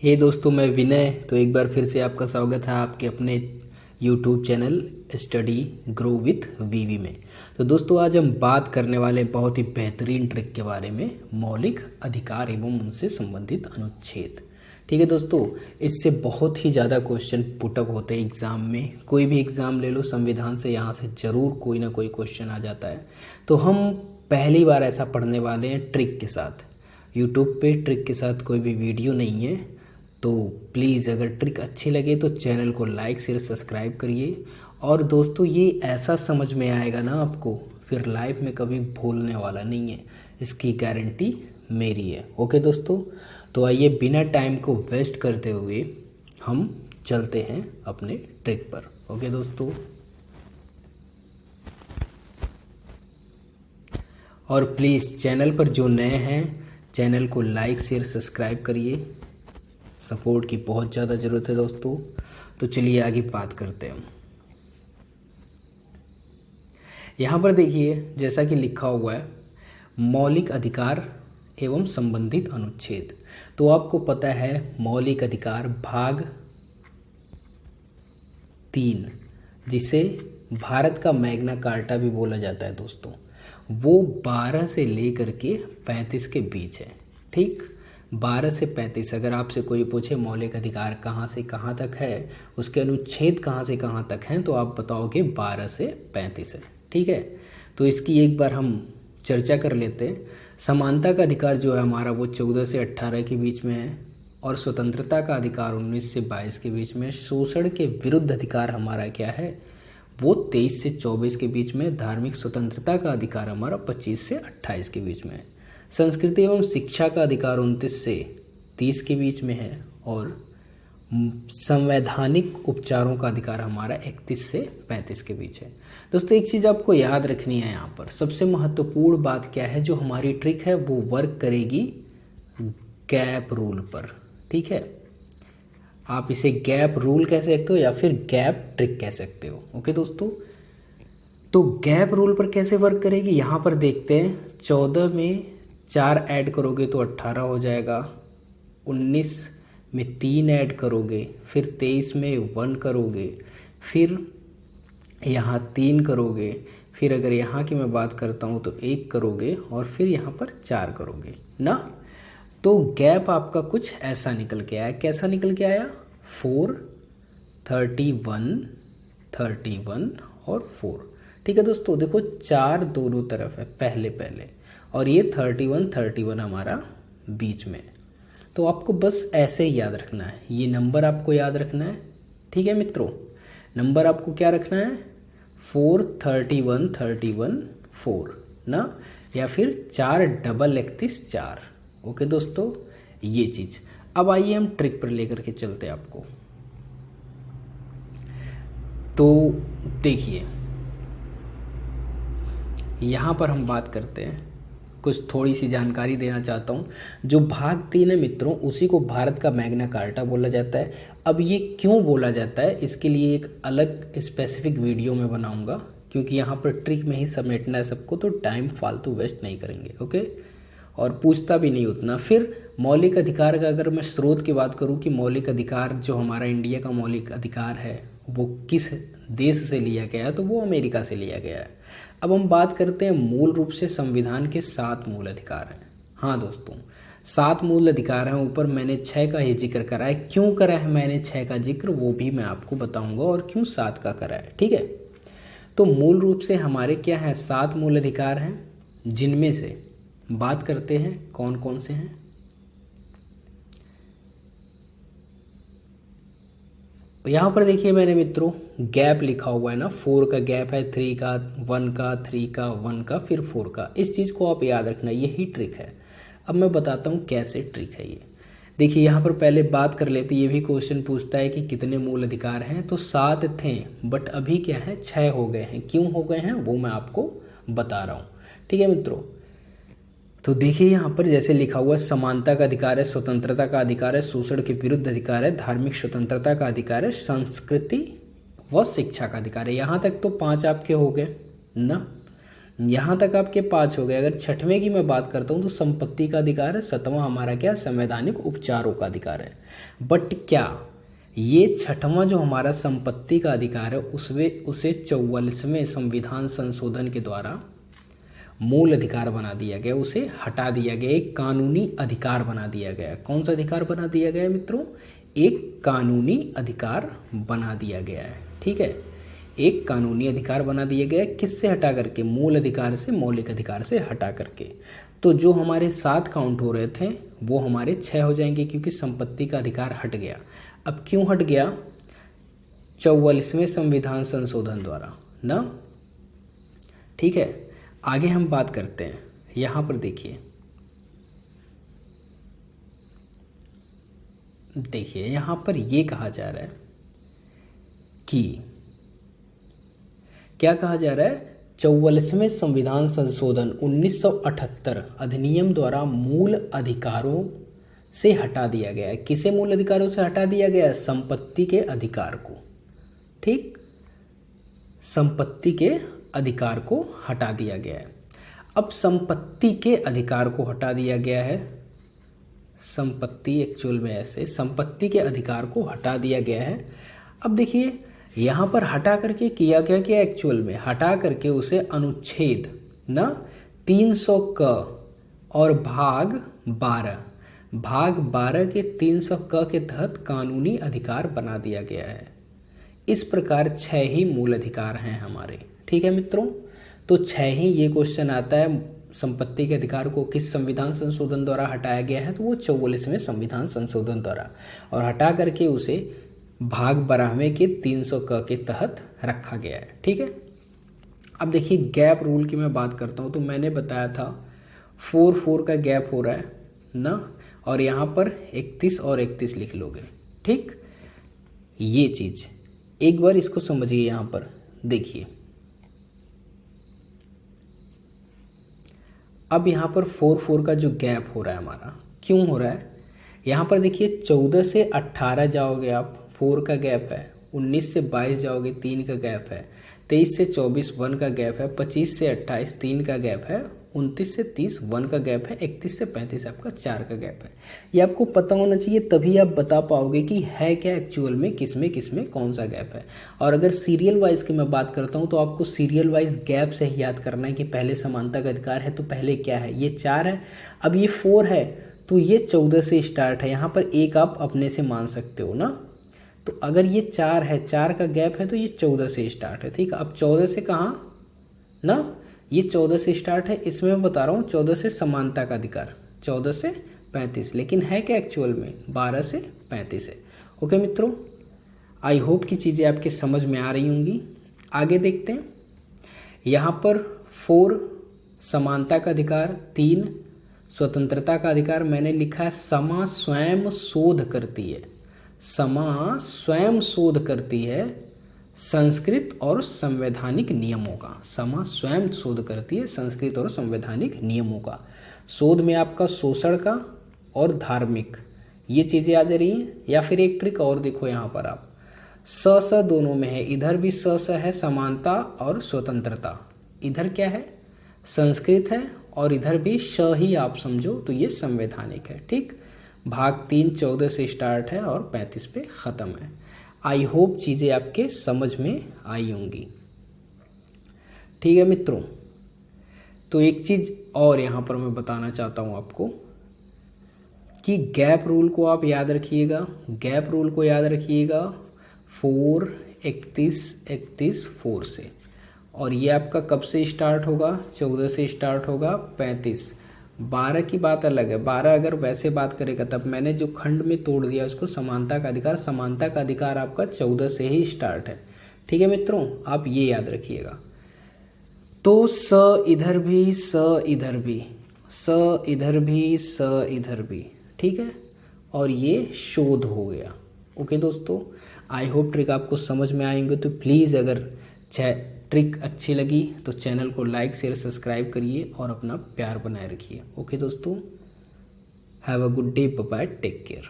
हे दोस्तों, मैं विनय। तो एक बार फिर से आपका स्वागत है आपके अपने YouTube channel study grow with VV में। तो दोस्तों, आज हम बात करने वाले बहुत ही बेहतरीन ट्रिक के बारे में, मौलिक अधिकार एवं उनसे संबंधित अनुच्छेद। ठीक है दोस्तों, इससे बहुत ही ज़्यादा क्वेश्चन पुटअप होते हैं एग्ज़ाम में। कोई भी एग्ज़ाम ले लो, संविधान से यहाँ से ज़रूर कोई ना कोई क्वेश्चन आ जाता है। तो हम पहली बार ऐसा पढ़ने वाले हैं ट्रिक के साथ। यूट्यूब पे ट्रिक के साथ कोई भी वीडियो नहीं है। तो प्लीज़ अगर ट्रिक अच्छी लगे तो चैनल को लाइक शेयर सब्सक्राइब करिए। और दोस्तों, ये ऐसा समझ में आएगा ना आपको, फिर लाइफ में कभी भूलने वाला नहीं है, इसकी गारंटी मेरी है। ओके दोस्तों, तो आइए बिना टाइम को वेस्ट करते हुए हम चलते हैं अपने ट्रिक पर। ओके दोस्तों, और प्लीज़ चैनल पर जो नए हैं चैनल को लाइक शेयर सब्सक्राइब करिए। सपोर्ट की बहुत ज़्यादा ज़रूरत है दोस्तों। तो चलिए आगे बात करते हैं। यहाँ पर देखिए, जैसा कि लिखा हुआ है मौलिक अधिकार एवं संबंधित अनुच्छेद। तो आपको पता है मौलिक अधिकार भाग 3, जिसे भारत का मैग्ना कार्टा भी बोला जाता है दोस्तों, वो 12 से लेकर के 35 के बीच है। ठीक, 12 से 35। अगर आपसे कोई पूछे मौलिक अधिकार कहाँ से कहाँ तक है, उसके अनुच्छेद कहाँ से कहाँ तक हैं, तो आप बताओगे 12 से 35 है। ठीक है, तो इसकी एक बार हम चर्चा कर लेते हैं। समानता का अधिकार जो है हमारा, वो 14 से 18 के बीच में है। और स्वतंत्रता का अधिकार 19 से 22 के बीच में। शोषण के विरुद्ध अधिकार हमारा क्या है, वो 23 से 24 के बीच में। धार्मिक स्वतंत्रता का अधिकार हमारा 25 से 28 के बीच में है। संस्कृति एवं शिक्षा का अधिकार 29 से 30 के बीच में है। और संवैधानिक उपचारों का अधिकार हमारा 31 से 35 के बीच है। दोस्तों, एक चीज़ आपको याद रखनी है, यहाँ पर सबसे महत्वपूर्ण बात क्या है, जो हमारी ट्रिक है वो वर्क करेगी गैप रूल पर। ठीक है, आप इसे गैप रूल कह सकते हो या फिर गैप ट्रिक कह सकते हो। ओके दोस्तों, तो गैप रूल पर कैसे वर्क करेगी, यहाँ पर देखते हैं। 14 में 4 ऐड करोगे तो 18 हो जाएगा। 19 में 3 ऐड करोगे, फिर 23 में 1 करोगे, फिर यहाँ 3 करोगे, फिर अगर यहाँ की मैं बात करता हूँ तो 1 करोगे, और फिर यहाँ पर 4 करोगे ना। तो गैप आपका कुछ ऐसा निकल के आया। कैसा निकल के आया, 4, 31, 31 और 4। ठीक है दोस्तों, देखो 4 दोनों तरफ है पहले, और ये 31, 31 हमारा बीच में। तो आपको बस ऐसे ही याद रखना है, ये नंबर आपको याद रखना है। ठीक है मित्रों, नंबर आपको क्या रखना है, 4, 31, 31, 4 ना, या फिर 4 डबल 31, 4। ओके दोस्तों, ये चीज़। अब आइए हम ट्रिक पर लेकर के चलते हैं आपको। तो देखिए, यहाँ पर हम बात करते हैं, कुछ थोड़ी सी जानकारी देना चाहता हूँ। जो भाग 3 है मित्रों, उसी को भारत का मैग्ना कार्टा बोला जाता है। अब ये क्यों बोला जाता है, इसके लिए एक अलग स्पेसिफिक वीडियो में बनाऊंगा, क्योंकि यहाँ पर ट्रिक में ही समेटना है सबको, तो टाइम फालतू वेस्ट नहीं करेंगे। ओके, और पूछता भी नहीं उतना। फिर मौलिक अधिकार का अगर मैं स्रोत की बात करूँ कि मौलिक अधिकार जो हमारा इंडिया का मौलिक अधिकार है वो किस देश से लिया गया है, तो वो अमेरिका से लिया गया है। अब हम बात करते हैं मूल रूप से संविधान के 7 मूल अधिकार हैं। हाँ दोस्तों, 7 मूल अधिकार हैं। ऊपर मैंने 6 का ही जिक्र करा है। क्यों करा है मैंने 6 का जिक्र, वो भी मैं आपको बताऊंगा, और क्यों 7 का करा है। ठीक है, तो मूल रूप से हमारे क्या है, 7 मूल अधिकार हैं, जिनमें से बात करते हैं कौन कौन से हैं। यहाँ पर देखिए मैंने मित्रों गैप लिखा हुआ है ना, 4 का गैप है, 3 का, 1 का, 3 का, 1 का, फिर 4 का। इस चीज़ को आप याद रखना, यही ट्रिक है। अब मैं बताता हूँ कैसे ट्रिक है ये। देखिए यहाँ पर पहले बात कर लेते, ये भी क्वेश्चन पूछता है कि कितने मूल अधिकार हैं, तो 7 थे, बट अभी क्या है 6 हो गए हैं। क्यों हो गए हैं वो मैं आपको बता रहा हूँ। ठीक है मित्रों, तो देखिए यहाँ पर जैसे लिखा हुआ है, समानता का अधिकार है, स्वतंत्रता का अधिकार है, शोषण के विरुद्ध अधिकार है, धार्मिक स्वतंत्रता का अधिकार है, संस्कृति व शिक्षा का अधिकार है। यहाँ तक तो 5 आपके हो गए ना। यहाँ तक आपके 5 हो गए। अगर छठवें की मैं बात करता हूँ तो संपत्ति का अधिकार है। 7वां हमारा क्या, संवैधानिक उपचारों का अधिकार है। बट क्या ये छठवां जो हमारा संपत्ति का अधिकार है उसे 44वें संविधान संशोधन के द्वारा मूल अधिकार बना दिया गया, उसे हटा दिया गया, एक कानूनी अधिकार बना दिया गया। कौन सा अधिकार बना दिया गया है मित्रों? एक कानूनी अधिकार बना दिया गया है। ठीक है, एक कानूनी अधिकार बना दिया गया। किससे हटा करके? मूल अधिकार से, मौलिक अधिकार से हटा करके। तो जो हमारे 7 काउंट हो रहे थे वो हमारे 6 हो जाएंगे, क्योंकि संपत्ति का अधिकार हट गया। अब क्यों हट गया? 44वें संविधान संशोधन द्वारा ना। ठीक है, आगे हम बात करते हैं। यहां पर देखिए यहां पर ये कहा जा रहा है कि क्या कहा जा रहा है? 44वें संविधान संशोधन 1978 अधिनियम द्वारा मूल अधिकारों से हटा दिया गया है। किसे मूल अधिकारों से हटा दिया गया है? संपत्ति के अधिकार को। ठीक, संपत्ति के अधिकार को हटा दिया गया है। अब संपत्ति के अधिकार को हटा दिया गया है, संपत्ति एक्चुअल में ऐसे संपत्ति के अधिकार को हटा दिया गया है। अब देखिए यहाँ पर हटा करके किया गया क्या? एक्चुअल में हटा करके उसे अनुच्छेद ना 300 क और भाग 12 के 300 क के तहत कानूनी अधिकार बना दिया गया है। इस प्रकार 6 ही मूल अधिकार हैं हमारे। ठीक है मित्रों, तो 6 ही ये क्वेश्चन आता है। संपत्ति के अधिकार को किस संविधान संशोधन द्वारा हटाया गया है? तो वो 44वें संविधान संशोधन द्वारा, और हटा करके उसे भाग 12वें के 300 क के तहत रखा गया है। ठीक है, अब देखिए गैप रूल की मैं बात करता हूँ। तो मैंने बताया था 4 का गैप हो रहा है ना, और यहाँ पर 31 और 31 लिख लोगे। ठीक, ये चीज एक बार इसको समझिए। यहाँ पर देखिए, अब यहाँ पर 4 का जो गैप हो रहा है हमारा, क्यों हो रहा है? यहाँ पर देखिए 14 से 18 जाओगे आप, 4 का गैप है। 19 से 22 जाओगे, 3 का गैप है। 23 से 24 1 का गैप है। 25 से 28 3 का गैप है। 29 से 30 1 का गैप है। 31 से 35 आपका 4 का गैप है। ये आपको पता होना चाहिए, तभी आप बता पाओगे कि है क्या एक्चुअल में, किसमें कौन सा गैप है। और अगर सीरियल वाइज की मैं बात करता हूँ तो आपको सीरियल वाइज गैप से ही याद करना है कि पहले समानता का अधिकार है तो पहले क्या है? ये 4 है। अब ये 4 है तो ये 14 से स्टार्ट है। यहाँ पर एक आप अपने से मान सकते हो ना। तो अगर ये 4 है, 4 का गैप है, तो ये 14 से स्टार्ट है। ठीक, अब 14 से कहाँ ना, ये 14 से स्टार्ट है। इसमें मैं बता रहा हूँ 14 से समानता का अधिकार, 14 से 35, लेकिन है क्या एक्चुअल में? 12 से 35 है। ओके मित्रों, आई होप कि चीज़ें आपके समझ में आ रही होंगी। आगे देखते हैं। यहाँ पर 4 समानता का अधिकार, 3 स्वतंत्रता का अधिकार। मैंने लिखा है समा स्वयं शोध करती है, समा स्वयं शोध करती है संस्कृत और संवैधानिक नियमों का। समा स्वयं शोध करती है संस्कृत और संवैधानिक नियमों का। शोध में आपका शोषण का और धार्मिक, ये चीज़ें आ जा रही हैं। या फिर एक ट्रिक और देखो, यहाँ पर आप स दोनों में है। इधर भी स है समानता और स्वतंत्रता, इधर क्या है? संस्कृत है, और इधर भी श ही आप समझो तो ये संवैधानिक है। ठीक, भाग 3 14 से स्टार्ट है और 35 पे ख़त्म है। आई होप चीज़ें आपके समझ में आई होंगी। ठीक है मित्रों, तो एक चीज़ और यहाँ पर मैं बताना चाहता हूँ आपको कि गैप रूल को आप याद रखिएगा। गैप रूल को याद रखिएगा 4 31 31 4 से, और ये आपका कब से स्टार्ट होगा? 14 से स्टार्ट होगा 35। 12 की बात अलग है। 12 अगर वैसे बात करेगा तब मैंने जो खंड में तोड़ दिया उसको समानता का अधिकार, समानता का अधिकार आपका 14 से ही स्टार्ट है। ठीक है मित्रों, आप ये याद रखिएगा। तो स इधर भी, स इधर भी, स इधर भी, स इधर भी। ठीक है, और ये शोध हो गया। ओके दोस्तों, आई होप ट्रिक आपको समझ में आएंगे। तो प्लीज़ अगर ट्रिक अच्छी लगी तो चैनल को लाइक शेयर सब्सक्राइब करिए और अपना प्यार बनाए रखिए। ओके दोस्तों, have a good day, bye bye, take care.